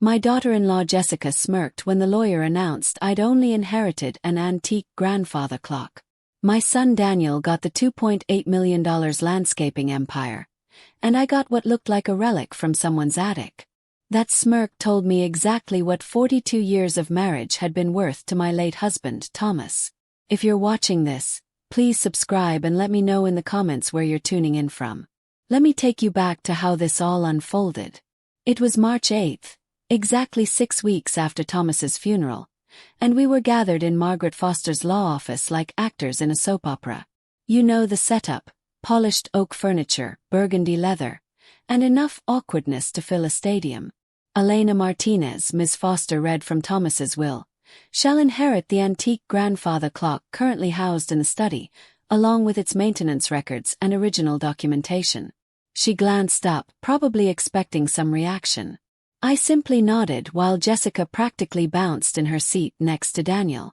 My daughter-in-law Jessica smirked when the lawyer announced I'd only inherited an antique grandfather clock. My son Daniel got the $2.8 million landscaping empire, and I got what looked like a relic from someone's attic. That smirk told me exactly what 42 years of marriage had been worth to my late husband, Thomas. If you're watching this, please subscribe and let me know in the comments where you're tuning in from. Let me take you back to how this all unfolded. It was March 8th, exactly 6 weeks after Thomas's funeral, and we were gathered in Margaret Foster's law office like actors in a soap opera. You know the setup: polished oak furniture, burgundy leather, and enough awkwardness to fill a stadium. Elena Martinez, Ms. Foster read from Thomas's will, shall inherit the antique grandfather clock currently housed in the study, along with its maintenance records and original documentation. She glanced up, probably expecting some reaction. I simply nodded while Jessica practically bounced in her seat next to Daniel.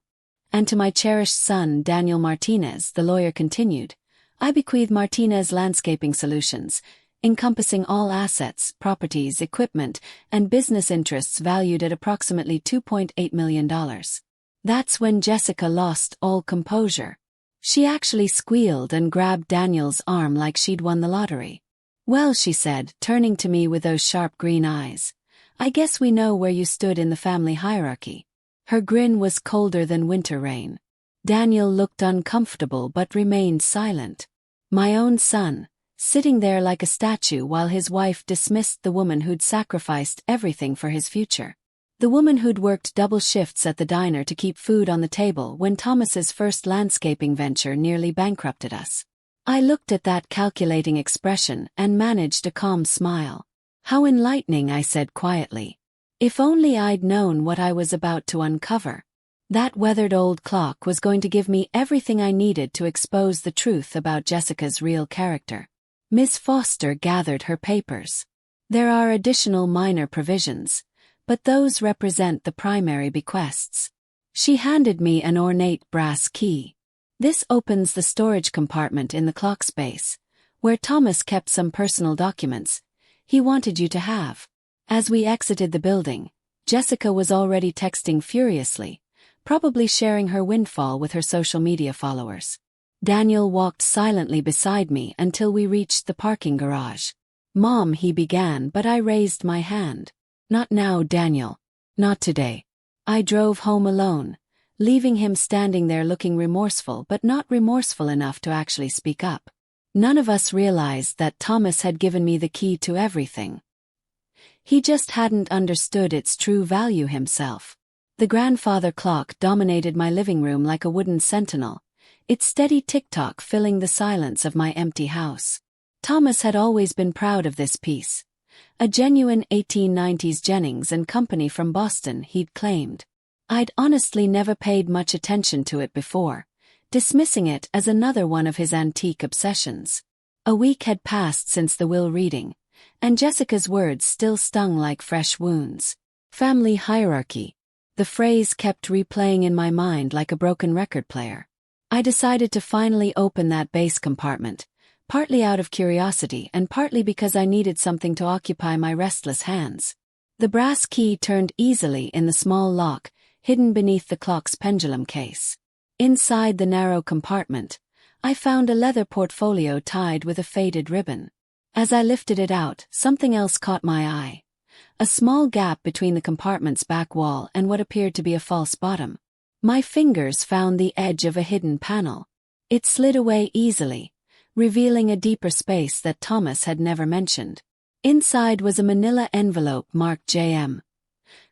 And to my cherished son Daniel Martinez, the lawyer continued, I bequeath Martinez Landscaping Solutions, encompassing all assets, properties, equipment, and business interests valued at approximately $2.8 million. That's when Jessica lost all composure. She actually squealed and grabbed Daniel's arm like she'd won the lottery. Well, she said, turning to me with those sharp green eyes, I guess we know where you stood in the family hierarchy. Her grin was colder than winter rain. Daniel looked uncomfortable but remained silent. My own son, sitting there like a statue while his wife dismissed the woman who'd sacrificed everything for his future. The woman who'd worked double shifts at the diner to keep food on the table when Thomas's first landscaping venture nearly bankrupted us. I looked at that calculating expression and managed a calm smile. How enlightening, I said quietly. If only I'd known what I was about to uncover. That weathered old clock was going to give me everything I needed to expose the truth about Jessica's real character. Miss Foster gathered her papers. There are additional minor provisions, but those represent the primary bequests. She handed me an ornate brass key. This opens the storage compartment in the clock space, where Thomas kept some personal documents he wanted you to have. As we exited the building, Jessica was already texting furiously, probably sharing her windfall with her social media followers. Daniel walked silently beside me until we reached the parking garage. Mom, he began, but I raised my hand. Not now, Daniel. Not today. I drove home alone, leaving him standing there looking remorseful but not remorseful enough to actually speak up. None of us realized that Thomas had given me the key to everything. He just hadn't understood its true value himself. The grandfather clock dominated my living room like a wooden sentinel, its steady tick-tock filling the silence of my empty house. Thomas had always been proud of this piece. A genuine 1890s Jennings and Company from Boston, he'd claimed. I'd honestly never paid much attention to it before, dismissing it as another one of his antique obsessions. A week had passed since the will reading, and Jessica's words still stung like fresh wounds. Family hierarchy. The phrase kept replaying in my mind like a broken record player. I decided to finally open that base compartment, partly out of curiosity and partly because I needed something to occupy my restless hands. The brass key turned easily in the small lock, hidden beneath the clock's pendulum case. Inside the narrow compartment, I found a leather portfolio tied with a faded ribbon. As I lifted it out, something else caught my eye. A small gap between the compartment's back wall and what appeared to be a false bottom. My fingers found the edge of a hidden panel. It slid away easily, revealing a deeper space that Thomas had never mentioned. Inside was a manila envelope marked J.M.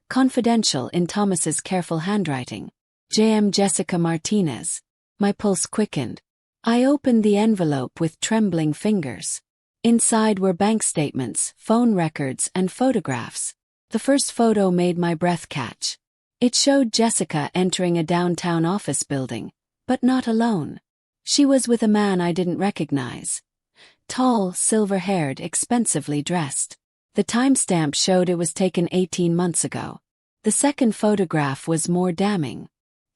Confidential in Thomas's careful handwriting. J.M. Jessica Martinez. My pulse quickened. I opened the envelope with trembling fingers. Inside were bank statements, phone records, and photographs. The first photo made my breath catch. It showed Jessica entering a downtown office building, but not alone. She was with a man I didn't recognize. Tall, silver-haired, expensively dressed. The timestamp showed it was taken 18 months ago. The second photograph was more damning.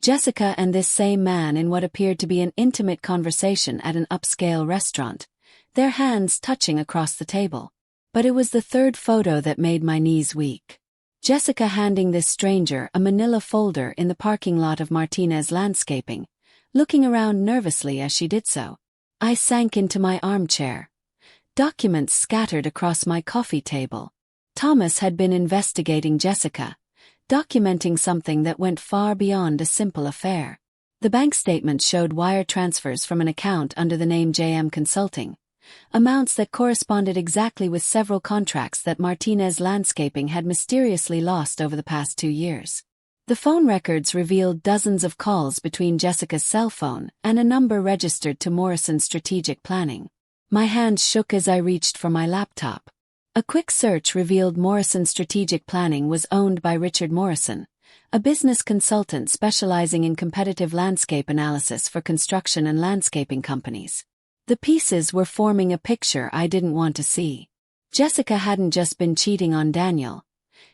Jessica and this same man in what appeared to be an intimate conversation at an upscale restaurant, their hands touching across the table. But it was the third photo that made my knees weak. Jessica handing this stranger a manila folder in the parking lot of Martinez Landscaping, looking around nervously as she did so. I sank into my armchair. Documents scattered across my coffee table. Thomas had been investigating Jessica, documenting something that went far beyond a simple affair. The bank statement showed wire transfers from an account under the name JM Consulting, amounts that corresponded exactly with several contracts that Martinez Landscaping had mysteriously lost over the past 2 years. The phone records revealed dozens of calls between Jessica's cell phone and a number registered to Morrison Strategic Planning. My hand shook as I reached for my laptop. A quick search revealed Morrison Strategic Planning was owned by Richard Morrison, a business consultant specializing in competitive landscape analysis for construction and landscaping companies. The pieces were forming a picture I didn't want to see. Jessica hadn't just been cheating on Daniel.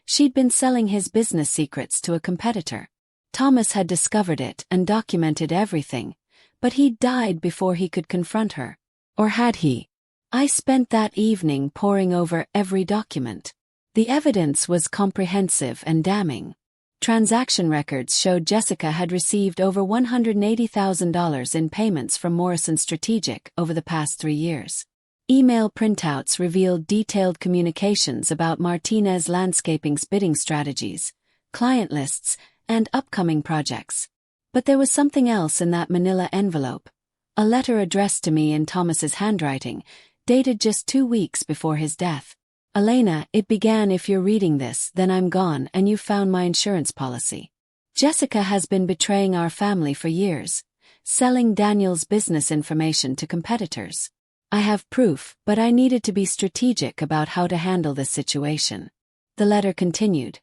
She'd been selling his business secrets to a competitor. Thomas had discovered it and documented everything, but he'd died before he could confront her. Or had he? I spent that evening poring over every document. The evidence was comprehensive and damning. Transaction records showed Jessica had received over $180,000 in payments from Morrison Strategic over the past 3 years. Email printouts revealed detailed communications about Martinez Landscaping's bidding strategies, client lists, and upcoming projects. But there was something else in that manila envelope. A letter addressed to me in Thomas's handwriting, dated just 2 weeks before his death. Elena, it began, if you're reading this, then I'm gone and you found my insurance policy. Jessica has been betraying our family for years, selling Daniel's business information to competitors. I have proof, but I needed to be strategic about how to handle this situation. The letter continued.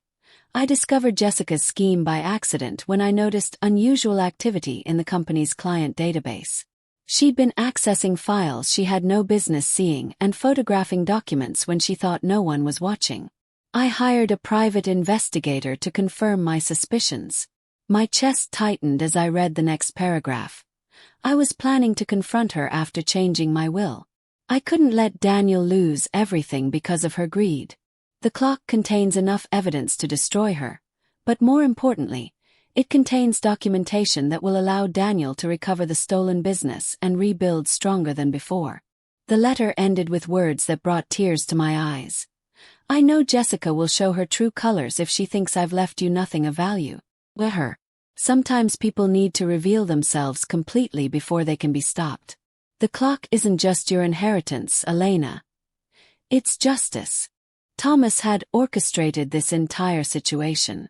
I discovered Jessica's scheme by accident when I noticed unusual activity in the company's client database. She'd been accessing files she had no business seeing and photographing documents when she thought no one was watching. I hired a private investigator to confirm my suspicions. My chest tightened as I read the next paragraph. I was planning to confront her after changing my will. I couldn't let Daniel lose everything because of her greed. The clock contains enough evidence to destroy her, but more importantly, it contains documentation that will allow Daniel to recover the stolen business and rebuild stronger than before. The letter ended with words that brought tears to my eyes. I know Jessica will show her true colors if she thinks I've left you nothing of value. Let her. Sometimes people need to reveal themselves completely before they can be stopped. The clock isn't just your inheritance, Elena. It's justice. Thomas had orchestrated this entire situation.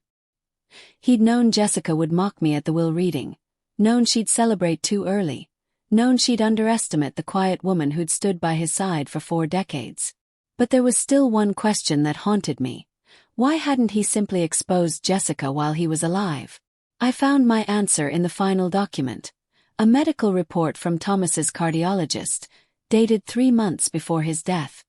He'd known Jessica would mock me at the will reading, known she'd celebrate too early, known she'd underestimate the quiet woman who'd stood by his side for 4 decades. But there was still one question that haunted me. Why hadn't he simply exposed Jessica while he was alive? I found my answer in the final document, a medical report from Thomas's cardiologist, dated 3 months before his death.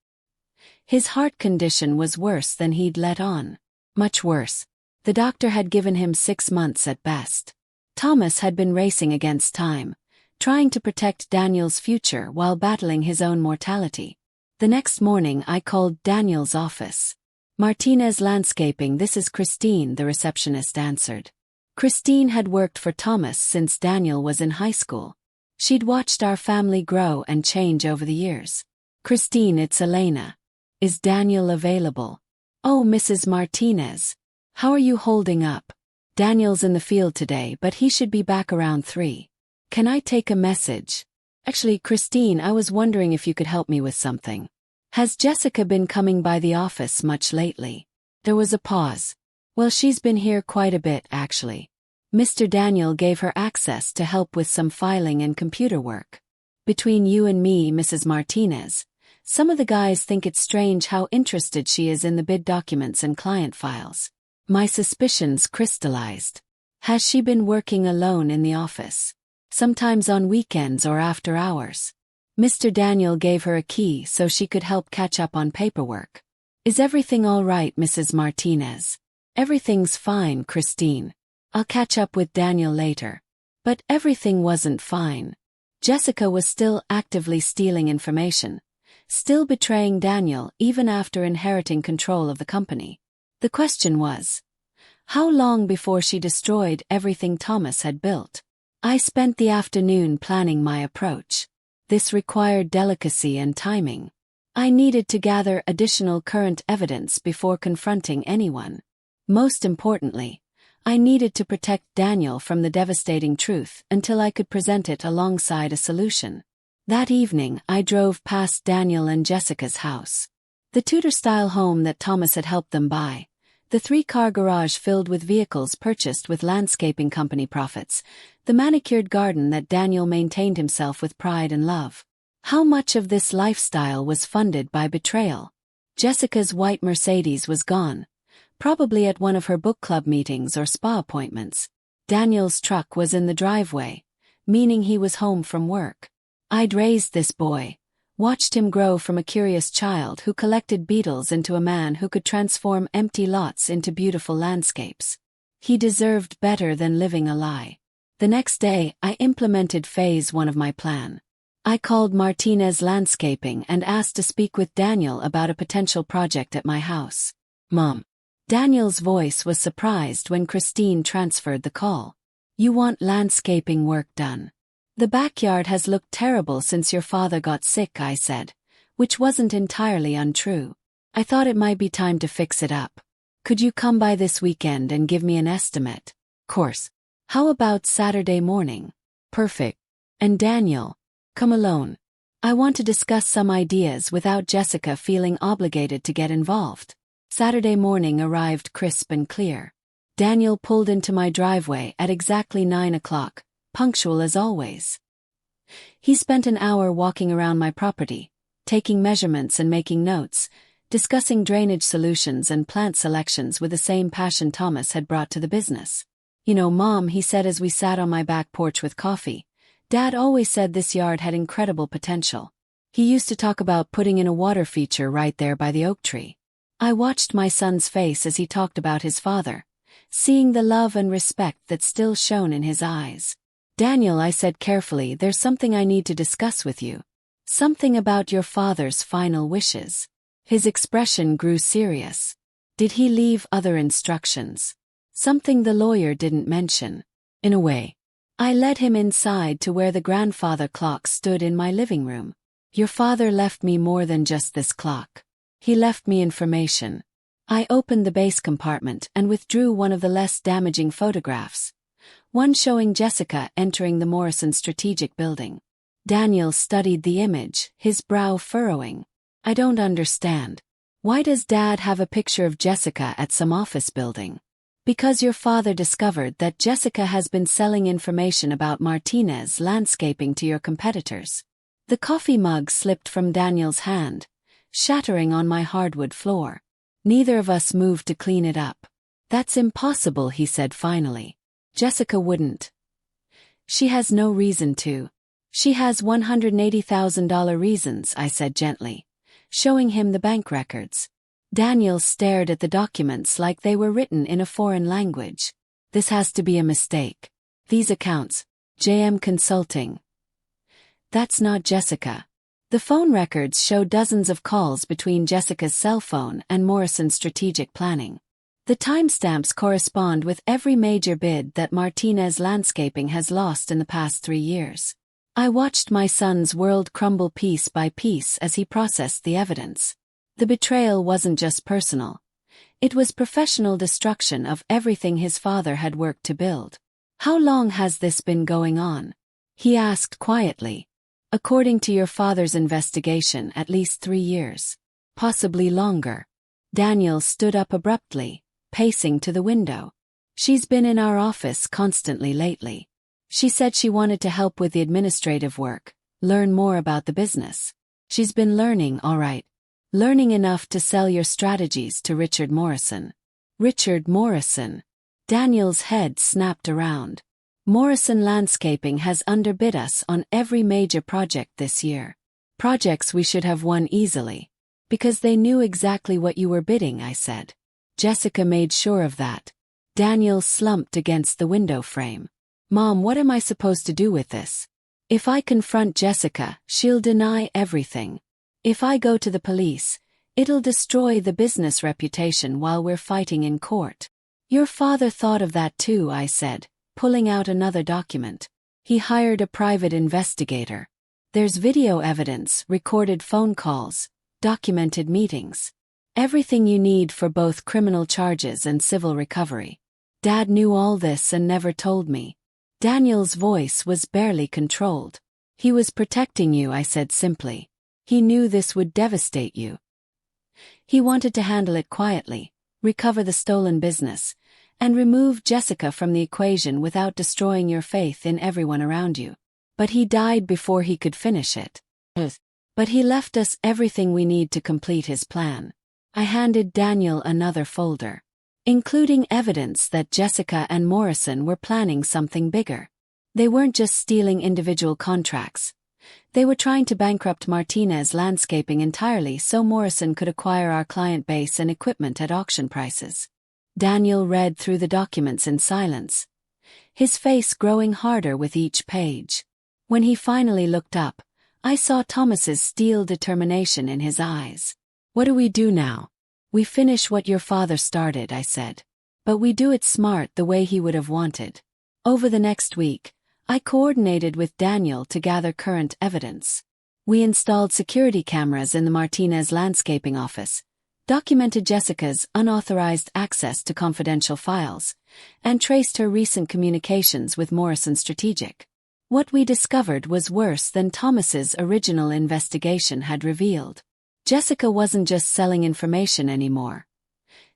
His heart condition was worse than he'd let on. Much worse. The doctor had given him 6 months at best. Thomas had been racing against time, trying to protect Daniel's future while battling his own mortality. The next morning I called Daniel's office. Martinez Landscaping, this is Christine, the receptionist answered. Christine had worked for Thomas since Daniel was in high school. She'd watched our family grow and change over the years. Christine, it's Elena. Is Daniel available? Oh, Mrs. Martinez. How are you holding up? Daniel's in the field today, but he should be back around 3. Can I take a message? Actually, Christine, I was wondering if you could help me with something. Has Jessica been coming by the office much lately? There was a pause. Well, she's been here quite a bit, actually. Mr. Daniel gave her access to help with some filing and computer work. Between you and me, Mrs. Martinez, some of the guys think it's strange how interested she is in the bid documents and client files. My suspicions crystallized. Has she been working alone in the office? Sometimes on weekends or after hours? Mr. Daniel gave her a key so she could help catch up on paperwork. Is everything all right, Mrs. Martinez? Everything's fine, Christine. I'll catch up with Daniel later. But everything wasn't fine. Jessica was still actively stealing information, still betraying Daniel even after inheriting control of the company. The question was, how long before she destroyed everything Thomas had built? I spent the afternoon planning my approach. This required delicacy and timing. I needed to gather additional current evidence before confronting anyone. Most importantly, I needed to protect Daniel from the devastating truth until I could present it alongside a solution. That evening, I drove past Daniel and Jessica's house. The Tudor-style home that Thomas had helped them buy. The 3-car garage filled with vehicles purchased with landscaping company profits. The manicured garden that Daniel maintained himself with pride and love. How much of this lifestyle was funded by betrayal? Jessica's white Mercedes was gone. Probably at one of her book club meetings or spa appointments. Daniel's truck was in the driveway, meaning he was home from work. I'd raised this boy, watched him grow from a curious child who collected beetles into a man who could transform empty lots into beautiful landscapes. He deserved better than living a lie. The next day, I implemented phase 1 of my plan. I called Martinez Landscaping and asked to speak with Daniel about a potential project at my house. Mom. Daniel's voice was surprised when Christine transferred the call. You want landscaping work done. The backyard has looked terrible since your father got sick, I said, which wasn't entirely untrue. I thought it might be time to fix it up. Could you come by this weekend and give me an estimate? Course. How about Saturday morning? Perfect. And Daniel, come alone. I want to discuss some ideas without Jessica feeling obligated to get involved. Saturday morning arrived crisp and clear. Daniel pulled into my driveway at exactly 9 o'clock, punctual as always. He spent an hour walking around my property, taking measurements and making notes, discussing drainage solutions and plant selections with the same passion Thomas had brought to the business. You know, Mom, he said as we sat on my back porch with coffee, Dad always said this yard had incredible potential. He used to talk about putting in a water feature right there by the oak tree. I watched my son's face as he talked about his father, seeing the love and respect that still shone in his eyes. Daniel, I said carefully, there's something I need to discuss with you. Something about your father's final wishes. His expression grew serious. Did he leave other instructions? Something the lawyer didn't mention. In a way. I led him inside to where the grandfather clock stood in my living room. Your father left me more than just this clock. He left me information. I opened the base compartment and withdrew one of the less damaging photographs. One showing Jessica entering the Morrison Strategic Building. Daniel studied the image, his brow furrowing. I don't understand. Why does Dad have a picture of Jessica at some office building? Because your father discovered that Jessica has been selling information about Martinez Landscaping to your competitors. The coffee mug slipped from Daniel's hand, shattering on my hardwood floor. Neither of us moved to clean it up. That's impossible, he said finally. Jessica wouldn't. She has no reason to. She has $180,000 reasons, I said gently, showing him the bank records. Daniel stared at the documents like they were written in a foreign language. This has to be a mistake. These accounts, JM Consulting. That's not Jessica. The phone records show dozens of calls between Jessica's cell phone and Morrison Strategic Planning. The timestamps correspond with every major bid that Martinez Landscaping has lost in the past 3 years. I watched my son's world crumble piece by piece as he processed the evidence. The betrayal wasn't just personal. It was professional destruction of everything his father had worked to build. How long has this been going on? He asked quietly. According to your father's investigation, at least 3 years. Possibly longer. Daniel stood up abruptly, pacing to the window. She's been in our office constantly lately. She said she wanted to help with the administrative work, learn more about the business. She's been learning, all right. Learning enough to sell your strategies to Richard Morrison. Richard Morrison. Daniel's head snapped around. Morrison Landscaping has underbid us on every major project this year. Projects we should have won easily. Because they knew exactly what you were bidding, I said. Jessica made sure of that. Daniel slumped against the window frame. Mom, what am I supposed to do with this? If I confront Jessica, she'll deny everything. If I go to the police, It'll destroy the business reputation while we're fighting in court. Your father thought of that too, I said, pulling out another document. He hired a private investigator. There's video evidence, recorded phone calls, documented meetings. Everything you need for both criminal charges and civil recovery. Dad knew all this and never told me. Daniel's voice was barely controlled. He was protecting you, I said simply. He knew this would devastate you. He wanted to handle it quietly, recover the stolen business, and remove Jessica from the equation without destroying your faith in everyone around you. But he died before he could finish it. But he left us everything we need to complete his plan. I handed Daniel another folder, including evidence that Jessica and Morrison were planning something bigger. They weren't just stealing individual contracts. They were trying to bankrupt Martinez Landscaping entirely so Morrison could acquire our client base and equipment at auction prices. Daniel read through the documents in silence, his face growing harder with each page. When he finally looked up, I saw Thomas's steel determination in his eyes. What do we do now? We finish what your father started, I said. But we do it smart the way he would have wanted. Over the next week, I coordinated with Daniel to gather current evidence. We installed security cameras in the Martinez Landscaping office, documented Jessica's unauthorized access to confidential files, and traced her recent communications with Morrison Strategic. What we discovered was worse than Thomas's original investigation had revealed. Jessica wasn't just selling information anymore.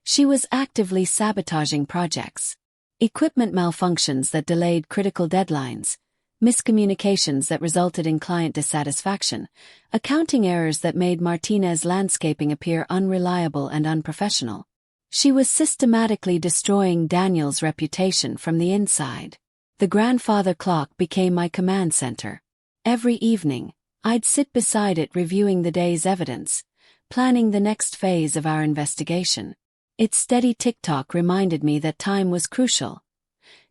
She was actively sabotaging projects. Equipment malfunctions that delayed critical deadlines, miscommunications that resulted in client dissatisfaction, accounting errors that made Martinez Landscaping appear unreliable and unprofessional. She was systematically destroying Daniel's reputation from the inside. The grandfather clock became my command center. Every evening, I'd sit beside it reviewing the day's evidence, planning the next phase of our investigation. Its steady tick-tock reminded me that time was crucial.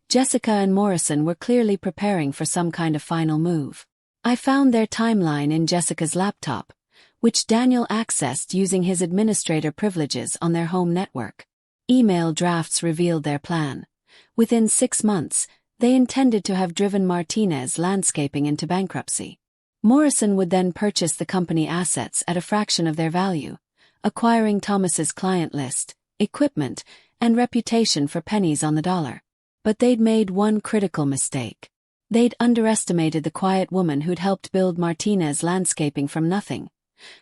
Jessica and Morrison were clearly preparing for some kind of final move. I found their timeline in Jessica's laptop, which Daniel accessed using his administrator privileges on their home network. Email drafts revealed their plan. Within 6 months, they intended to have driven Martinez Landscaping into bankruptcy. Morrison would then purchase the company assets at a fraction of their value, acquiring Thomas's client list, equipment, and reputation for pennies on the dollar. But they'd made one critical mistake. They'd underestimated the quiet woman who'd helped build Martinez Landscaping from nothing,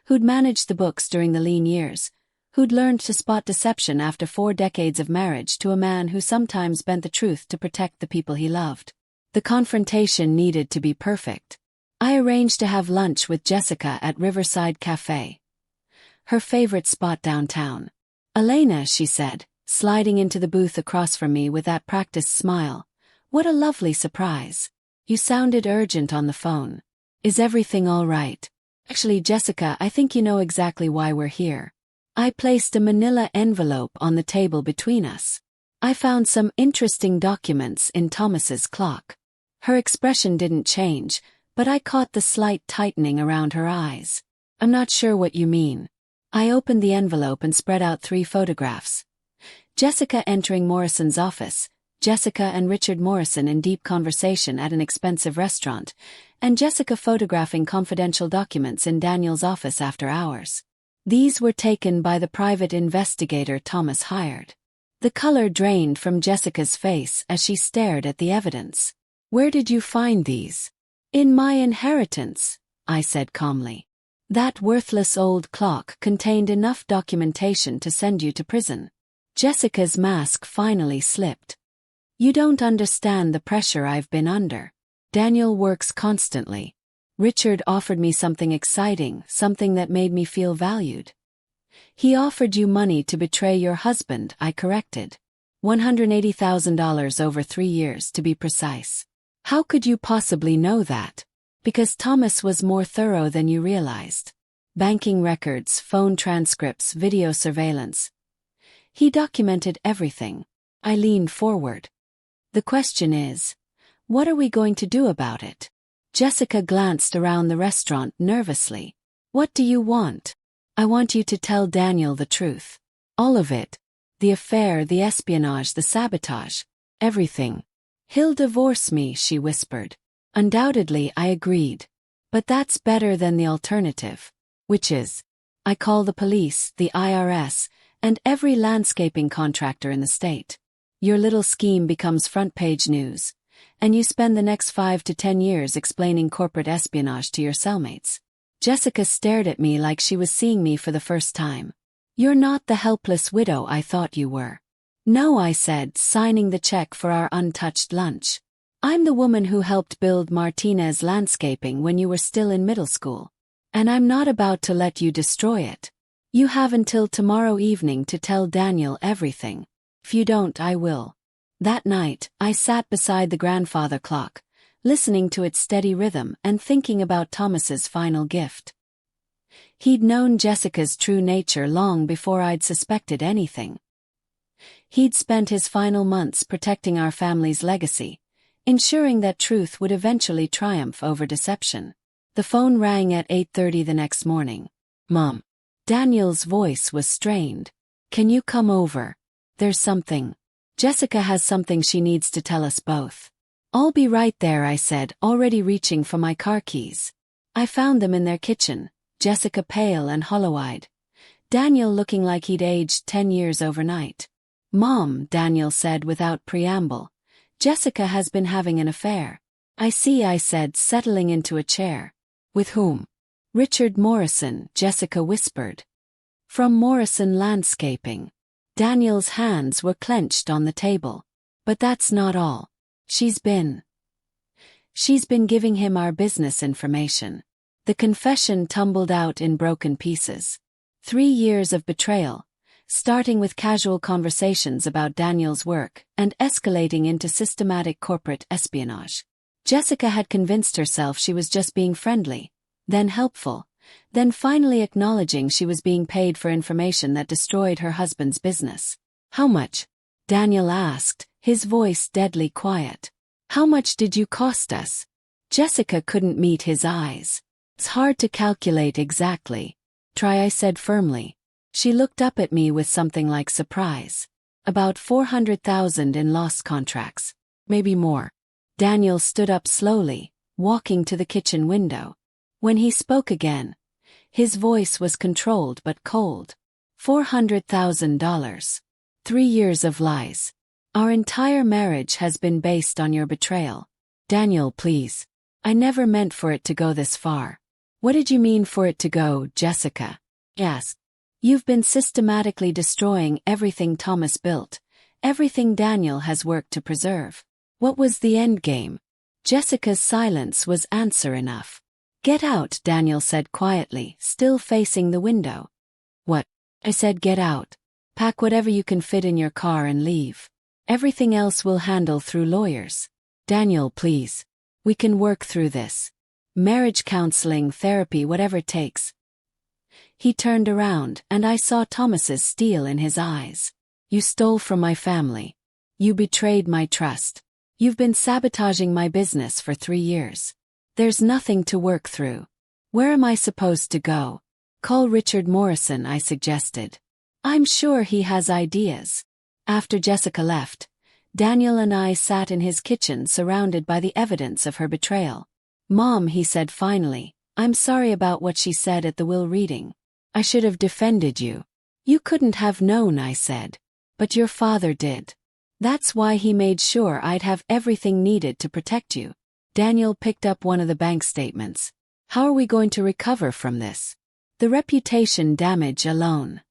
who'd managed the books during the lean years, who'd learned to spot deception after 4 decades of marriage to a man who sometimes bent the truth to protect the people he loved. The confrontation needed to be perfect. I arranged to have lunch with Jessica at Riverside Cafe, her favorite spot downtown. "Elena," she said, sliding into the booth across from me with that practiced smile. "What a lovely surprise. You sounded urgent on the phone. Is everything all right?" "Actually, Jessica, I think you know exactly why we're here." I placed a manila envelope on the table between us. I found some interesting documents in Thomas's clock. Her expression didn't change, but I caught the slight tightening around her eyes. "I'm not sure what you mean." I opened the envelope and spread out 3 photographs. Jessica entering Morrison's office, Jessica and Richard Morrison in deep conversation at an expensive restaurant, and Jessica photographing confidential documents in Daniel's office after hours. These were taken by the private investigator Thomas hired. The color drained from Jessica's face as she stared at the evidence. "Where did you find these?" "In my inheritance," I said calmly. "That worthless old clock contained enough documentation to send you to prison." Jessica's mask finally slipped. "You don't understand the pressure I've been under. Daniel works constantly. Richard offered me something exciting, something that made me feel valued." "He offered you money to betray your husband," I corrected. $180,000 over 3 years to be precise. "How could you possibly know that?" "Because Thomas was more thorough than you realized. Banking records, phone transcripts, video surveillance. He documented everything." I leaned forward. "The question is, what are we going to do about it?" Jessica glanced around the restaurant nervously. "What do you want?" I want you to tell Daniel the truth. All of it. The affair, the espionage, the sabotage. Everything. He'll divorce me, she whispered. Undoubtedly, I agreed. But that's better than the alternative. Which is? I call the police, the IRS, and every landscaping contractor in the state. Your little scheme becomes front-page news, and you spend the next 5 to 10 years explaining corporate espionage to your cellmates. Jessica stared at me like she was seeing me for the first time. You're not the helpless widow I thought you were. No, I said, signing the check for our untouched lunch. I'm the woman who helped build Martinez Landscaping when you were still in middle school. And I'm not about to let you destroy it. You have until tomorrow evening to tell Daniel everything. If you don't, I will. That night, I sat beside the grandfather clock, listening to its steady rhythm and thinking about Thomas's final gift. He'd known Jessica's true nature long before I'd suspected anything. He'd spent his final months protecting our family's legacy, ensuring that truth would eventually triumph over deception. The phone rang at 8:30 the next morning. Mom. Daniel's voice was strained. Can you come over? There's something. Jessica has something she needs to tell us both. I'll be right there, I said, already reaching for my car keys. I found them in their kitchen, Jessica pale and hollow-eyed. Daniel looking like he'd aged 10 years overnight. Mom, Daniel said without preamble. Jessica has been having an affair. I see, I said, settling into a chair. With whom? Richard Morrison, Jessica whispered. From Morrison Landscaping. Daniel's hands were clenched on the table. But that's not all. She's been giving him our business information. The confession tumbled out in broken pieces. 3 years of betrayal, starting with casual conversations about Daniel's work and escalating into systematic corporate espionage. Jessica had convinced herself she was just being friendly, then helpful, then finally acknowledging she was being paid for information that destroyed her husband's business. How much? Daniel asked, his voice deadly quiet. How much did you cost us? Jessica couldn't meet his eyes. It's hard to calculate exactly. Try, I said firmly. She looked up at me with something like surprise. About 400,000 in lost contracts. Maybe more. Daniel stood up slowly, walking to the kitchen window. When he spoke again, his voice was controlled but cold. $400,000. 3 years of lies. Our entire marriage has been based on your betrayal. Daniel, please. I never meant for it to go this far. What did you mean for it to go, Jessica? Yes. You've been systematically destroying everything Thomas built, everything Daniel has worked to preserve. What was the end game? Jessica's silence was answer enough. Get out, Daniel said quietly, still facing the window. What? I said get out. Pack whatever you can fit in your car and leave. Everything else we'll handle through lawyers. Daniel, please. We can work through this. Marriage counseling, therapy, whatever it takes. He turned around, and I saw Thomas's steel in his eyes. You stole from my family. You betrayed my trust. You've been sabotaging my business for 3 years. There's nothing to work through. Where am I supposed to go? Call Richard Morrison, I suggested. I'm sure he has ideas. After Jessica left, Daniel and I sat in his kitchen surrounded by the evidence of her betrayal. Mom, he said finally, I'm sorry about what she said at the will reading. I should have defended you. You couldn't have known, I said. But your father did. That's why he made sure I'd have everything needed to protect you. Daniel picked up one of the bank statements. How are we going to recover from this? The reputation damage alone.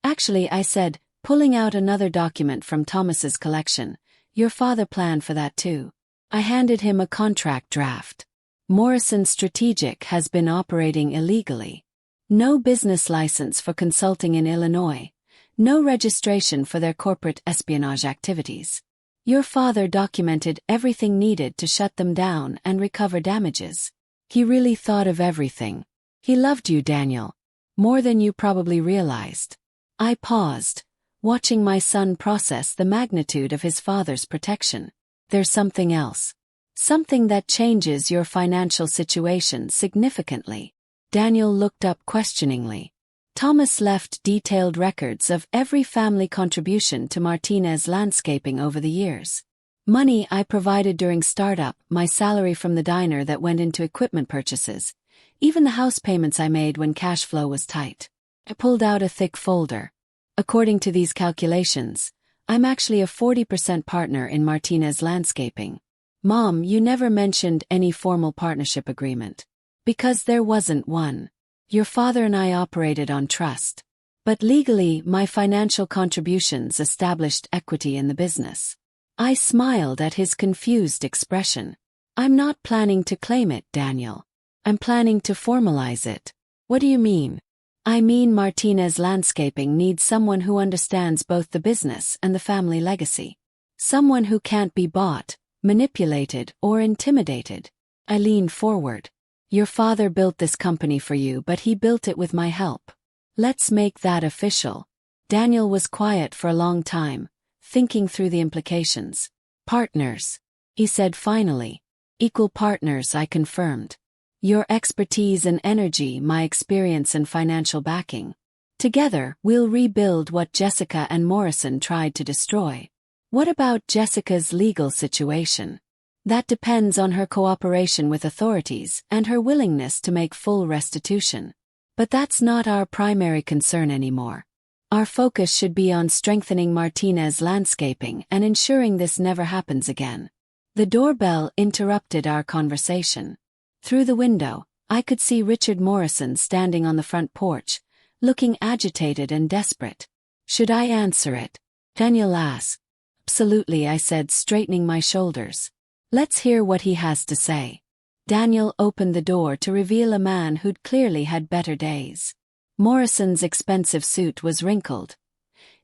Actually, I said, pulling out another document from Thomas's collection. Your father planned for that too. I handed him a contract draft. Morrison Strategic has been operating illegally. No business license for consulting in Illinois. No registration for their corporate espionage activities. Your father documented everything needed to shut them down and recover damages. He really thought of everything. He loved you, Daniel. More than you probably realized. I paused, watching my son process the magnitude of his father's protection. There's something else. Something that changes your financial situation significantly. Daniel looked up questioningly. Thomas left detailed records of every family contribution to Martinez Landscaping over the years. Money I provided during startup, my salary from the diner that went into equipment purchases, even the house payments I made when cash flow was tight. I pulled out a thick folder. According to these calculations, I'm actually a 40% partner in Martinez Landscaping. Mom, you never mentioned any formal partnership agreement. Because there wasn't one. Your father and I operated on trust. But legally, my financial contributions established equity in the business. I smiled at his confused expression. I'm not planning to claim it, Daniel. I'm planning to formalize it. What do you mean? I mean Martinez Landscaping needs someone who understands both the business and the family legacy. Someone who can't be bought, manipulated, or intimidated. I leaned forward. Your father built this company for you, but he built it with my help. Let's make that official. Daniel was quiet for a long time, thinking through the implications. Partners, he said finally. Equal partners, I confirmed. Your expertise and energy, my experience and financial backing. Together, we'll rebuild what Jessica and Morrison tried to destroy. What about Jessica's legal situation? That depends on her cooperation with authorities and her willingness to make full restitution. But that's not our primary concern anymore. Our focus should be on strengthening Martinez Landscaping and ensuring this never happens again. The doorbell interrupted our conversation. Through the window, I could see Richard Morrison standing on the front porch, looking agitated and desperate. Should I answer it? Daniel asked. Absolutely, I said, straightening my shoulders. Let's hear what he has to say. Daniel opened the door to reveal a man who'd clearly had better days. Morrison's expensive suit was wrinkled.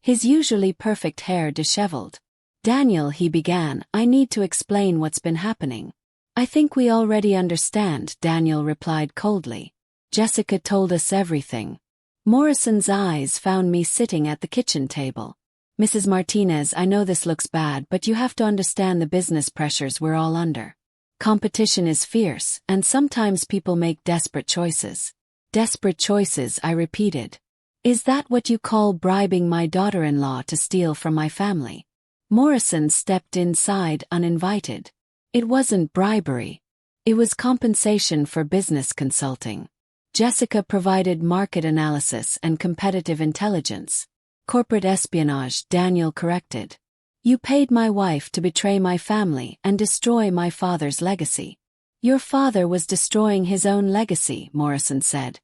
His usually perfect hair disheveled. Daniel, he began, I need to explain what's been happening. I think we already understand, Daniel replied coldly. Jessica told us everything. Morrison's eyes found me sitting at the kitchen table. Mrs. Martinez, I know this looks bad, but you have to understand the business pressures we're all under. Competition is fierce, and sometimes people make desperate choices. Desperate choices, I repeated. Is that what you call bribing my daughter-in-law to steal from my family? Morrison stepped inside uninvited. It wasn't bribery. It was compensation for business consulting. Jessica provided market analysis and competitive intelligence. Corporate espionage, Daniel corrected. You paid my wife to betray my family and destroy my father's legacy. Your father was destroying his own legacy, Morrison said.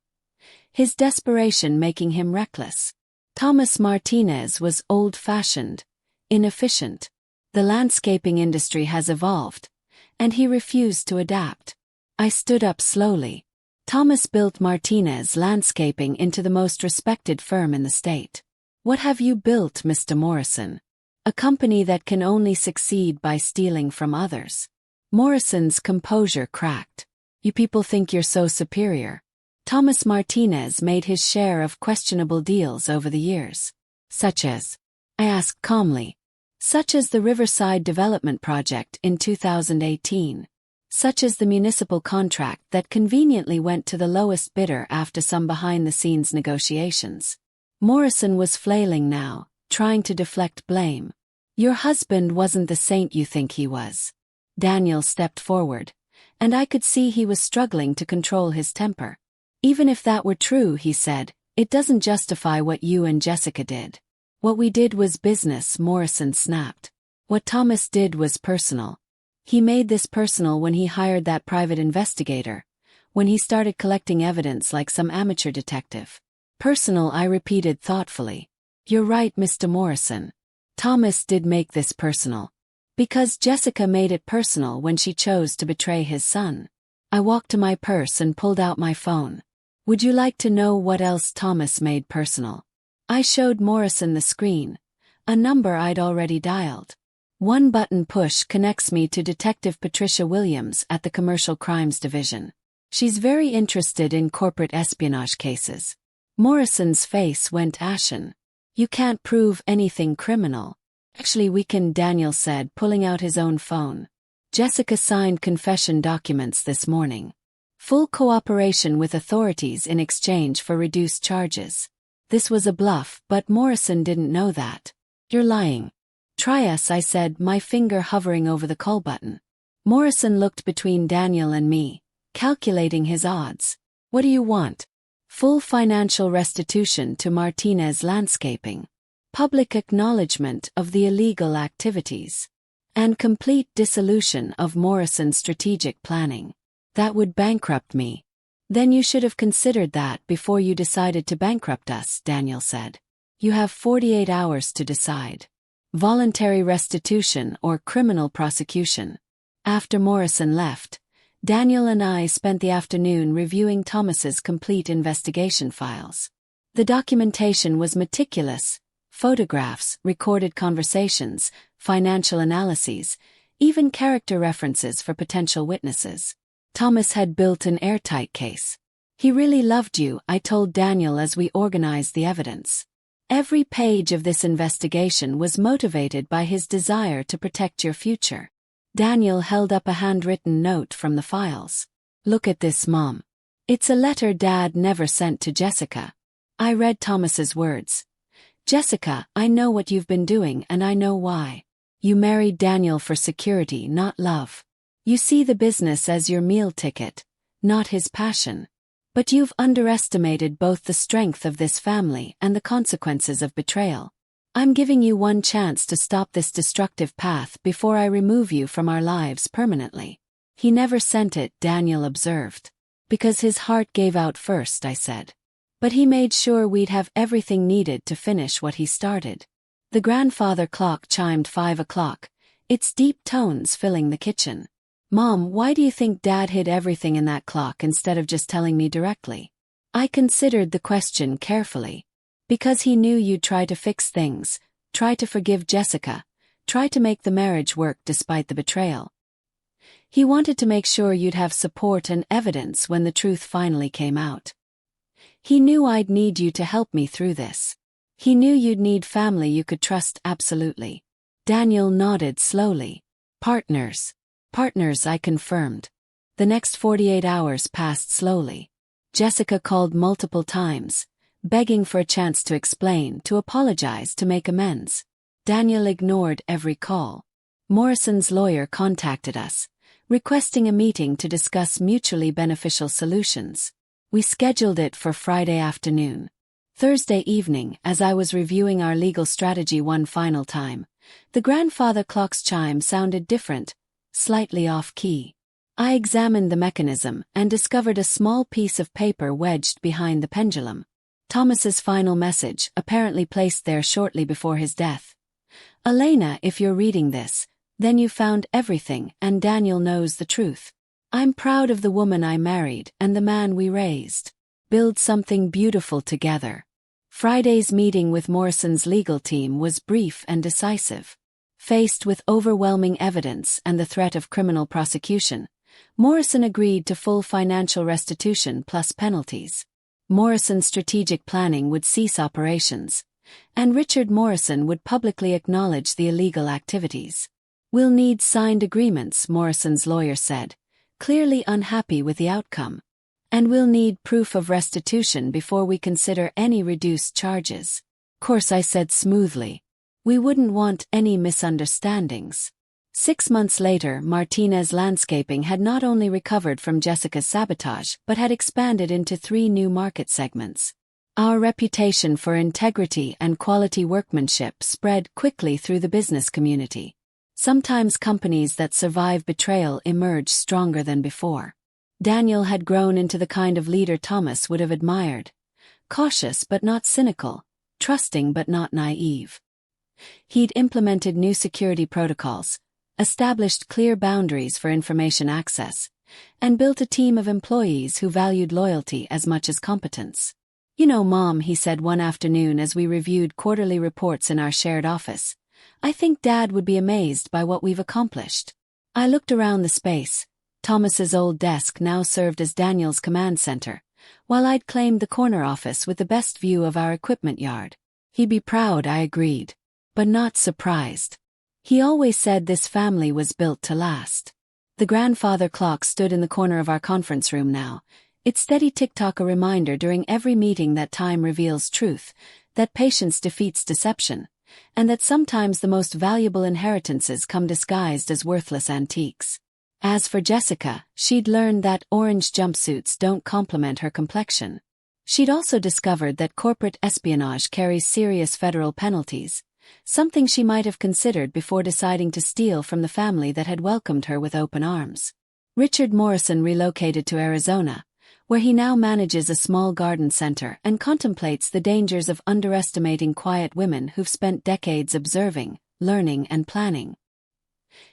His desperation making him reckless. Thomas Martinez was old-fashioned, inefficient. The landscaping industry has evolved, and he refused to adapt. I stood up slowly. Thomas built Martinez Landscaping into the most respected firm in the state. What have you built, Mr. Morrison? A company that can only succeed by stealing from others. Morrison's composure cracked. You people think you're so superior. Thomas Martinez made his share of questionable deals over the years. Such as? I asked calmly. Such as the Riverside Development Project in 2018. Such as the municipal contract that conveniently went to the lowest bidder after some behind-the-scenes negotiations. Morrison was flailing now, trying to deflect blame. Your husband wasn't the saint you think he was. Daniel stepped forward, and I could see he was struggling to control his temper. Even if that were true, he said, it doesn't justify what you and Jessica did. What we did was business, Morrison snapped. What Thomas did was personal. He made this personal when he hired that private investigator, when he started collecting evidence like some amateur detective. Personal, I repeated thoughtfully. You're right, Mr. Morrison. Thomas did make this personal. Because Jessica made it personal when she chose to betray his son. I walked to my purse and pulled out my phone. Would you like to know what else Thomas made personal? I showed Morrison the screen, a number I'd already dialed. One button push connects me to Detective Patricia Williams at the Commercial Crimes Division. She's very interested in corporate espionage cases. Morrison's face went ashen. You can't prove anything criminal. Actually, we can, Daniel said, pulling out his own phone. Jessica signed confession documents this morning. Full cooperation with authorities in exchange for reduced charges. This was a bluff, but Morrison didn't know that. You're lying. Try us, I said, my finger hovering over the call button. Morrison looked between Daniel and me, calculating his odds. What do you want? Full financial restitution to Martinez Landscaping, public acknowledgement of the illegal activities, and complete dissolution of Morrison's strategic planning. That would bankrupt me. Then you should have considered that before you decided to bankrupt us, Daniel said. You have 48 hours to decide. Voluntary restitution or criminal prosecution. After Morrison left, Daniel and I spent the afternoon reviewing Thomas's complete investigation files. The documentation was meticulous: photographs, recorded conversations, financial analyses, even character references for potential witnesses. Thomas had built an airtight case. He really loved you, I told Daniel as we organized the evidence. Every page of this investigation was motivated by his desire to protect your future. Daniel held up a handwritten note from the files. Look at this, Mom. It's a letter Dad never sent to Jessica. I read Thomas's words. Jessica, I know what you've been doing and I know why. You married Daniel for security, not love. You see the business as your meal ticket, not his passion. But you've underestimated both the strength of this family and the consequences of betrayal. I'm giving you one chance to stop this destructive path before I remove you from our lives permanently. He never sent it, Daniel observed. Because his heart gave out first, I said. But he made sure we'd have everything needed to finish what he started. The grandfather clock chimed 5 o'clock, its deep tones filling the kitchen. Mom, why do you think Dad hid everything in that clock instead of just telling me directly? I considered the question carefully. Because he knew you'd try to fix things, try to forgive Jessica, try to make the marriage work despite the betrayal. He wanted to make sure you'd have support and evidence when the truth finally came out. He knew I'd need you to help me through this. He knew you'd need family you could trust absolutely. Daniel nodded slowly. Partners. Partners, I confirmed. The next 48 hours passed slowly. Jessica called multiple times, begging for a chance to explain, to apologize, to make amends. Daniel ignored every call. Morrison's lawyer contacted us, requesting a meeting to discuss mutually beneficial solutions. We scheduled it for Friday afternoon. Thursday evening, as I was reviewing our legal strategy one final time, the grandfather clock's chime sounded different, slightly off-key. I examined the mechanism and discovered a small piece of paper wedged behind the pendulum. Thomas's final message, apparently placed there shortly before his death. Elena, if you're reading this, then you found everything and Daniel knows the truth. I'm proud of the woman I married and the man we raised. Build something beautiful together. Friday's meeting with Morrison's legal team was brief and decisive. Faced with overwhelming evidence and the threat of criminal prosecution, Morrison agreed to full financial restitution plus penalties. Morrison's strategic planning would cease operations, and Richard Morrison would publicly acknowledge the illegal activities. We'll need signed agreements, Morrison's lawyer said, clearly unhappy with the outcome. And we'll need proof of restitution before we consider any reduced charges. Course, I said smoothly. We wouldn't want any misunderstandings. 6 months later, Martinez Landscaping had not only recovered from Jessica's sabotage but had expanded into 3 new market segments. Our reputation for integrity and quality workmanship spread quickly through the business community. Sometimes companies that survive betrayal emerge stronger than before. Daniel had grown into the kind of leader Thomas would have admired. Cautious but not cynical, trusting but not naive. He'd implemented new security protocols, established clear boundaries for information access, and built a team of employees who valued loyalty as much as competence. You know, Mom, he said one afternoon as we reviewed quarterly reports in our shared office, I think Dad would be amazed by what we've accomplished. I looked around the space. Thomas's old desk now served as Daniel's command center, while I'd claimed the corner office with the best view of our equipment yard. He'd be proud, I agreed, but not surprised. He always said this family was built to last. The grandfather clock stood in the corner of our conference room now, Its steady tick-tock a reminder during every meeting that time reveals truth, that patience defeats deception, and that sometimes the most valuable inheritances come disguised as worthless antiques. As for Jessica, she'd learned that orange jumpsuits don't complement her complexion. She'd also discovered that corporate espionage carries serious federal penalties, something she might have considered before deciding to steal from the family that had welcomed her with open arms. Richard Morrison relocated to Arizona, where he now manages a small garden center and contemplates the dangers of underestimating quiet women who've spent decades observing, learning and planning.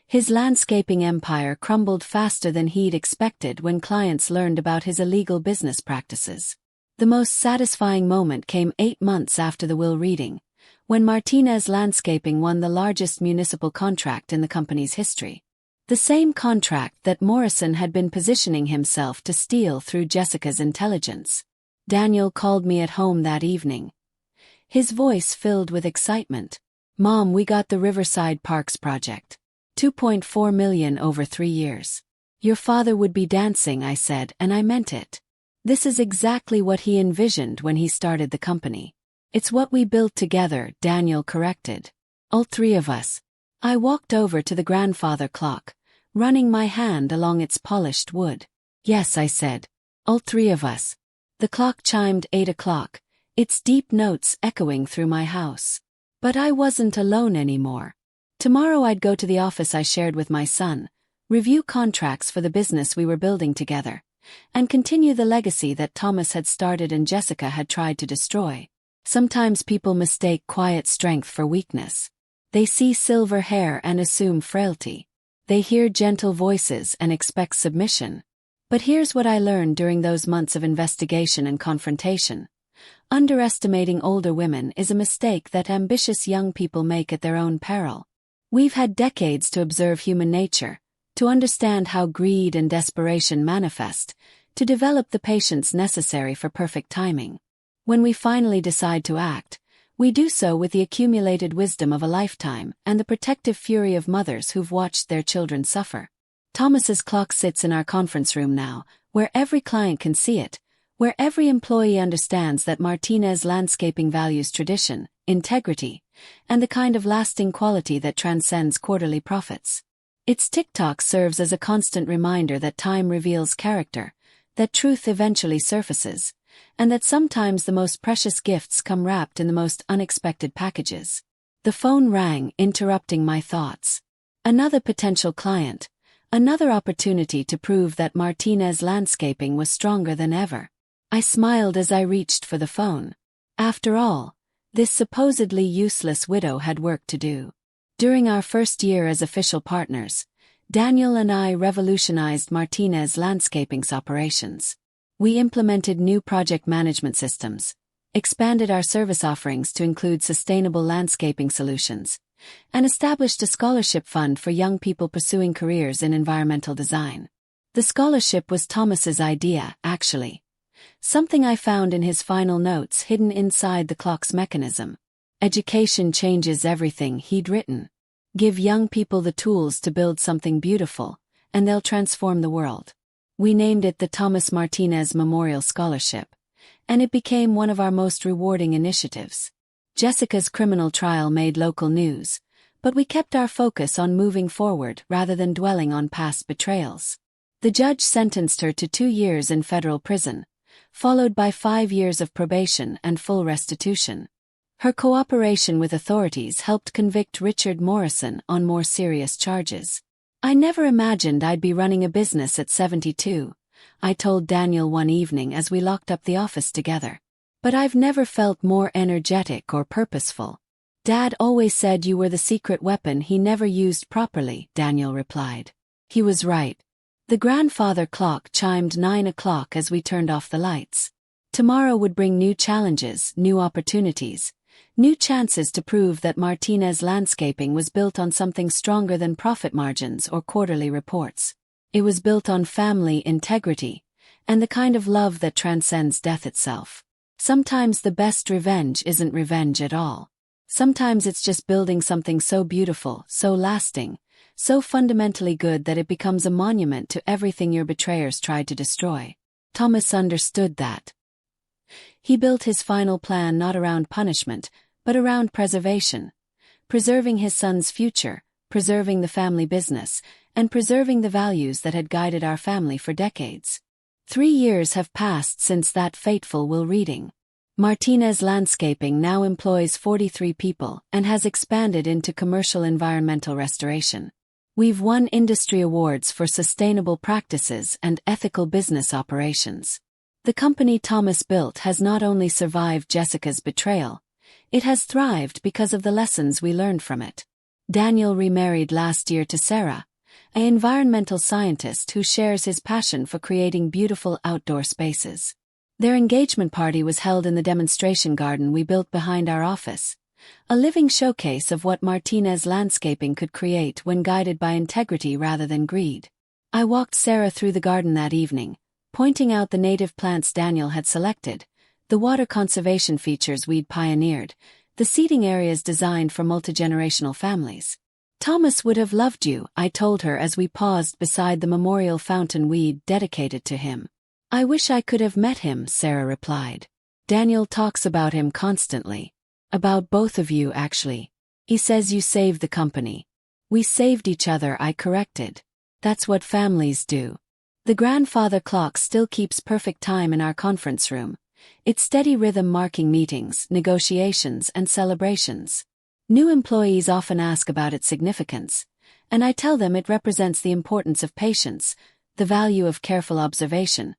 His landscaping empire crumbled faster than he'd expected when clients learned about his illegal business practices. The most satisfying moment came 8 months after the will reading, when Martinez Landscaping won the largest municipal contract in the company's history. The same contract that Morrison had been positioning himself to steal through Jessica's intelligence. Daniel called me at home that evening, his voice filled with excitement. "Mom, we got the Riverside Parks project. $2.4 million over 3 years. Your father would be dancing," I said, and I meant it. This is exactly what he envisioned when he started the company. "It's what we built together," Daniel corrected. "All 3 of us." I walked over to the grandfather clock, running my hand along its polished wood. "Yes," I said. "All 3 of us." The clock chimed 8 o'clock, its deep notes echoing through my house. But I wasn't alone anymore. Tomorrow I'd go to the office I shared with my son, review contracts for the business we were building together, and continue the legacy that Thomas had started and Jessica had tried to destroy. Sometimes people mistake quiet strength for weakness. They see silver hair and assume frailty. They hear gentle voices and expect submission. But here's what I learned during those months of investigation and confrontation. Underestimating older women is a mistake that ambitious young people make at their own peril. We've had decades to observe human nature, to understand how greed and desperation manifest, to develop the patience necessary for perfect timing. When we finally decide to act, we do so with the accumulated wisdom of a lifetime and the protective fury of mothers who've watched their children suffer. Thomas's clock sits in our conference room now, where every client can see it, where every employee understands that Martinez Landscaping values tradition, integrity, and the kind of lasting quality that transcends quarterly profits. Its tick-tock serves as a constant reminder that time reveals character, that truth eventually surfaces, and that sometimes the most precious gifts come wrapped in the most unexpected packages. The phone rang, interrupting my thoughts. Another potential client, another opportunity to prove that Martinez Landscaping was stronger than ever. I smiled as I reached for the phone. After all, this supposedly useless widow had work to do. During our first year as official partners, Daniel and I revolutionized Martinez Landscaping's operations. We implemented new project management systems, expanded our service offerings to include sustainable landscaping solutions, and established a scholarship fund for young people pursuing careers in environmental design. The scholarship was Thomas's idea, actually. Something I found in his final notes hidden inside the clock's mechanism. "Education changes everything," he'd written. "Give young people the tools to build something beautiful, and they'll transform the world." We named it the Thomas Martinez Memorial Scholarship, and it became one of our most rewarding initiatives. Jessica's criminal trial made local news, but we kept our focus on moving forward rather than dwelling on past betrayals. The judge sentenced her to 2 years in federal prison, followed by 5 years of probation and full restitution. Her cooperation with authorities helped convict Richard Morrison on more serious charges. "I never imagined I'd be running a business at 72, I told Daniel one evening as we locked up the office together. "But I've never felt more energetic or purposeful." "Dad always said you were the secret weapon he never used properly," Daniel replied. He was right. The grandfather clock chimed 9 o'clock as we turned off the lights. Tomorrow would bring new challenges, new opportunities, new chances to prove that Martinez Landscaping was built on something stronger than profit margins or quarterly reports. It was built on family integrity, and the kind of love that transcends death itself. Sometimes the best revenge isn't revenge at all. Sometimes it's just building something so beautiful, so lasting, so fundamentally good that it becomes a monument to everything your betrayers tried to destroy. Thomas understood that. He built his final plan not around punishment, but around preservation. Preserving his son's future, preserving the family business, and preserving the values that had guided our family for decades. 3 years have passed since that fateful will reading. Martinez Landscaping now employs 43 people and has expanded into commercial environmental restoration. We've won industry awards for sustainable practices and ethical business operations. The company Thomas built has not only survived Jessica's betrayal, it has thrived because of the lessons we learned from it. Daniel remarried last year to Sarah, an environmental scientist who shares his passion for creating beautiful outdoor spaces. Their engagement party was held in the demonstration garden we built behind our office, a living showcase of what Martinez Landscaping could create when guided by integrity rather than greed. I walked Sarah through the garden that evening, pointing out the native plants Daniel had selected, the water conservation features we'd pioneered, the seating areas designed for multi-generational families. Thomas would have loved you, I told her as we paused beside the memorial fountain we'd dedicated to him. I wish I could have met him, Sarah replied. Daniel talks about him constantly. About both of you, actually. He says you saved the company. We saved each other, I corrected. That's what families do. The grandfather clock still keeps perfect time in our conference room, its steady rhythm marking meetings, negotiations, and celebrations. New employees often ask about its significance, and I tell them it represents the importance of patience, the value of careful observation,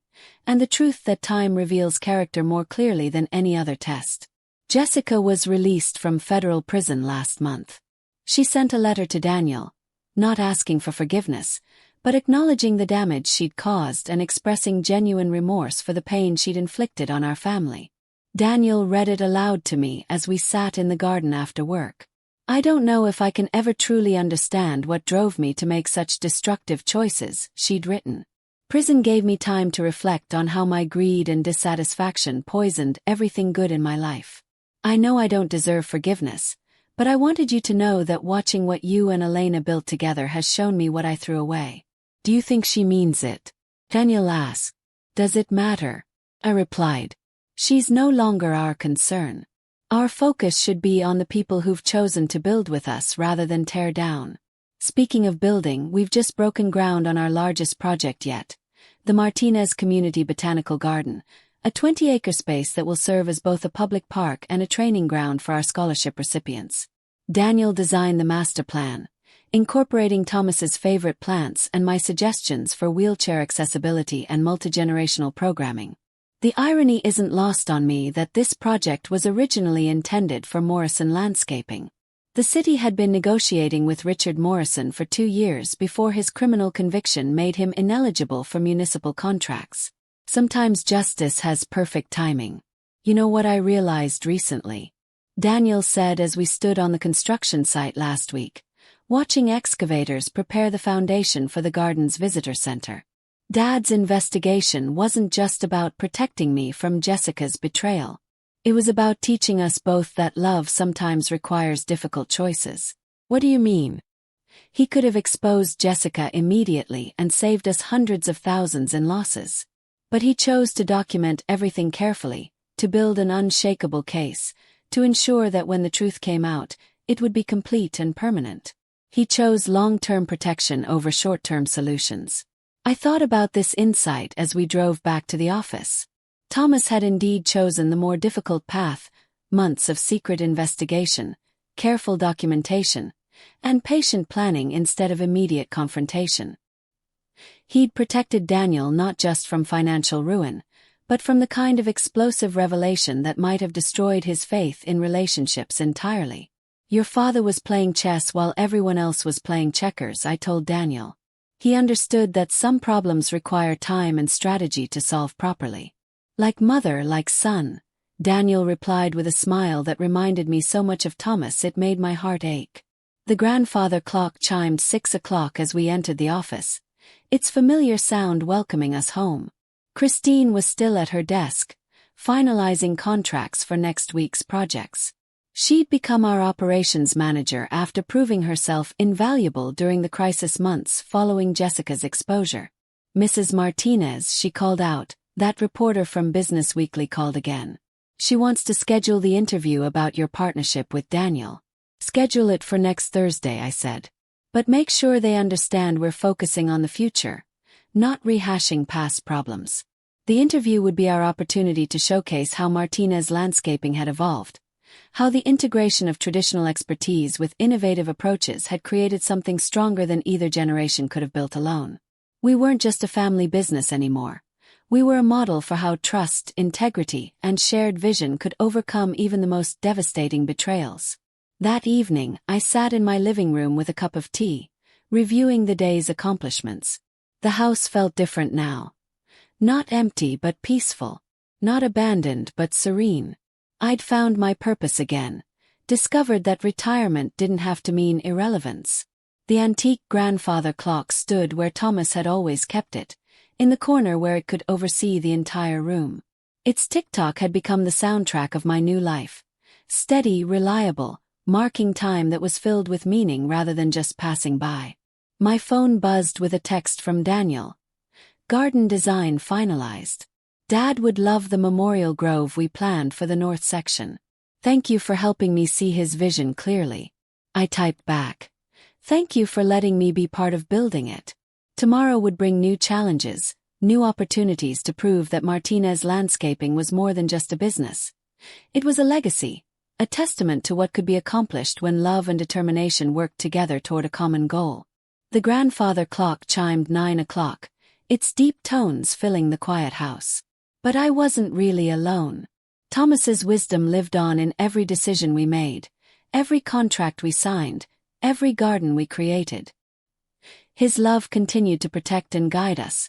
and the truth that time reveals character more clearly than any other test. Jessica was released from federal prison last month. She sent a letter to Daniel, not asking for forgiveness, but acknowledging the damage she'd caused and expressing genuine remorse for the pain she'd inflicted on our family. Daniel read it aloud to me as we sat in the garden after work. I don't know if I can ever truly understand what drove me to make such destructive choices, she'd written. Prison gave me time to reflect on how my greed and dissatisfaction poisoned everything good in my life. I know I don't deserve forgiveness, but I wanted you to know that watching what you and Elena built together has shown me what I threw away. Do you think she means it? Daniel asked. Does it matter? I replied. She's no longer our concern. Our focus should be on the people who've chosen to build with us rather than tear down. Speaking of building, we've just broken ground on our largest project yet, the Martinez Community Botanical Garden, a 20-acre space that will serve as both a public park and a training ground for our scholarship recipients. Daniel designed the master plan, incorporating Thomas's favorite plants and my suggestions for wheelchair accessibility and multi-generational programming. The irony isn't lost on me that this project was originally intended for Morrison Landscaping. The city had been negotiating with Richard Morrison for 2 years before his criminal conviction made him ineligible for municipal contracts. Sometimes justice has perfect timing. You know what I realized recently? Daniel said as we stood on the construction site last week, watching excavators prepare the foundation for the garden's visitor center. Dad's investigation wasn't just about protecting me from Jessica's betrayal. It was about teaching us both that love sometimes requires difficult choices. What do you mean? He could have exposed Jessica immediately and saved us hundreds of thousands in losses. But he chose to document everything carefully, to build an unshakable case, to ensure that when the truth came out, it would be complete and permanent. He chose long-term protection over short-term solutions. I thought about this insight as we drove back to the office. Thomas had indeed chosen the more difficult path, months of secret investigation, careful documentation, and patient planning instead of immediate confrontation. He'd protected Daniel not just from financial ruin, but from the kind of explosive revelation that might have destroyed his faith in relationships entirely. Your father was playing chess while everyone else was playing checkers, I told Daniel. He understood that some problems require time and strategy to solve properly. Like mother, like son, Daniel replied with a smile that reminded me so much of Thomas it made my heart ache. The grandfather clock chimed 6 o'clock as we entered the office, its familiar sound welcoming us home. Christine was still at her desk, finalizing contracts for next week's projects. She'd become our operations manager after proving herself invaluable during the crisis months following Jessica's exposure. Mrs. Martinez, she called out, That reporter from Business Weekly called again. She wants to schedule the interview about your partnership with Daniel. Schedule it for next Thursday, I said. But make sure they understand we're focusing on the future, not rehashing past problems. The interview would be our opportunity to showcase how Martinez Landscaping had evolved, how the integration of traditional expertise with innovative approaches had created something stronger than either generation could have built alone. We weren't just a family business anymore. We were a model for how trust, integrity, and shared vision could overcome even the most devastating betrayals. That evening, I sat in my living room with a cup of tea, reviewing the day's accomplishments. The house felt different now. Not empty but peaceful. Not abandoned but serene. I'd found my purpose again, discovered that retirement didn't have to mean irrelevance. The antique grandfather clock stood where Thomas had always kept it, in the corner where it could oversee the entire room. Its tick-tock had become the soundtrack of my new life. Steady, reliable, marking time that was filled with meaning rather than just passing by. My phone buzzed with a text from Daniel. Garden design finalized. Dad would love the memorial grove we planned for the north section. Thank you for helping me see his vision clearly. I typed back. Thank you for letting me be part of building it. Tomorrow would bring new challenges, new opportunities to prove that Martinez Landscaping was more than just a business. It was a legacy, a testament to what could be accomplished when love and determination worked together toward a common goal. The grandfather clock chimed 9 o'clock, its deep tones filling the quiet house. But I wasn't really alone. Thomas's wisdom lived on in every decision we made, every contract we signed, every garden we created. His love continued to protect and guide us,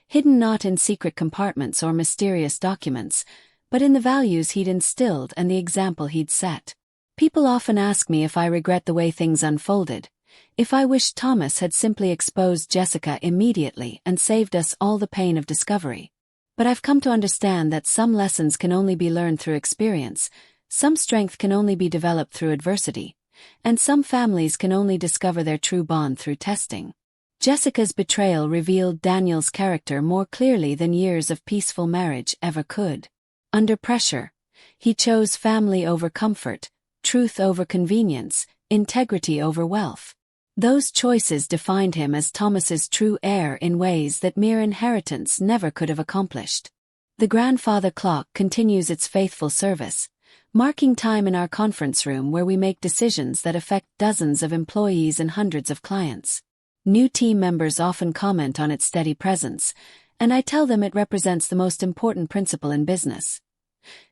hidden not in secret compartments or mysterious documents, but in the values he'd instilled and the example he'd set. People often ask me if I regret the way things unfolded, if I wished Thomas had simply exposed Jessica immediately and saved us all the pain of discovery. But I've come to understand that some lessons can only be learned through experience, some strength can only be developed through adversity, and some families can only discover their true bond through testing. Jessica's betrayal revealed Daniel's character more clearly than years of peaceful marriage ever could. Under pressure, he chose family over comfort, truth over convenience, integrity over wealth. Those choices defined him as Thomas's true heir in ways that mere inheritance never could have accomplished. The grandfather clock continues its faithful service, marking time in our conference room where we make decisions that affect dozens of employees and hundreds of clients. New team members often comment on its steady presence, and I tell them it represents the most important principle in business.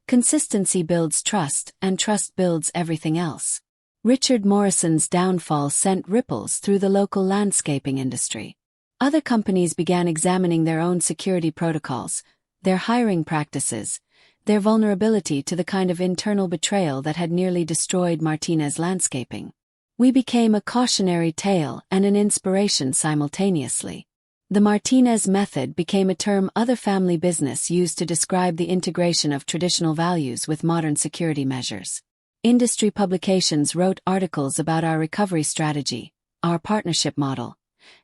Consistency builds trust, and trust builds everything else. Richard Morrison's downfall sent ripples through the local landscaping industry. Other companies began examining their own security protocols, their hiring practices, their vulnerability to the kind of internal betrayal that had nearly destroyed Martinez Landscaping. We became a cautionary tale and an inspiration simultaneously. The Martinez method became a term other family business used to describe the integration of traditional values with modern security measures. Industry publications wrote articles about our recovery strategy, our partnership model,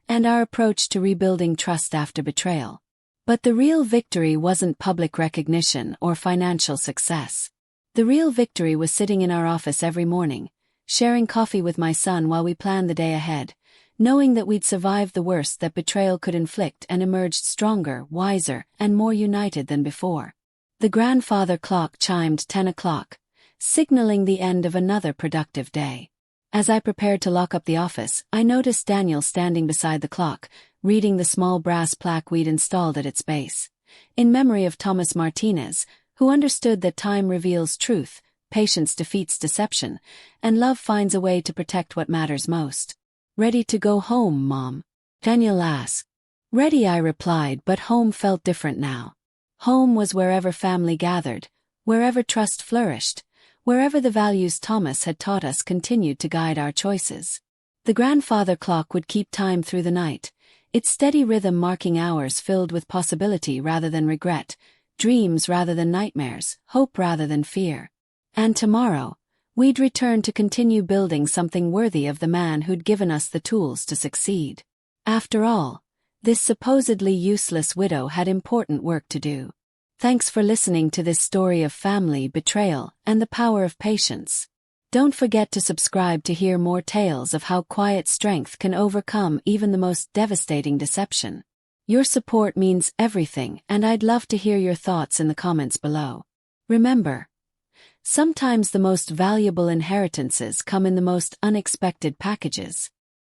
and our approach to rebuilding trust after betrayal. But the real victory wasn't public recognition or financial success. The real victory was sitting in our office every morning, sharing coffee with my son while we planned the day ahead, knowing that we'd survived the worst that betrayal could inflict and emerged stronger, wiser, and more united than before. The grandfather clock chimed 10 o'clock, signaling the end of another productive day. As I prepared to lock up the office, I noticed Daniel standing beside the clock, reading the small brass plaque we'd installed at its base. In memory of Thomas Martinez, who understood that time reveals truth, patience defeats deception, and love finds a way to protect what matters most. Ready to go home, Mom? Daniel asked. Ready, I replied, but home felt different now. Home was wherever family gathered, wherever trust flourished, wherever the values Thomas had taught us continued to guide our choices. The grandfather clock would keep time through the night, its steady rhythm marking hours filled with possibility rather than regret, dreams rather than nightmares, hope rather than fear. And tomorrow, we'd return to continue building something worthy of the man who'd given us the tools to succeed. After all, This supposedly useless widow had important work to do. Thanks for listening to this story of family betrayal and the power of patience. Don't forget to subscribe to hear more tales of how quiet strength can overcome even the most devastating deception. Your support means everything, and I'd love to hear your thoughts in the comments below. Remember, sometimes the most valuable inheritances come in the most unexpected packages.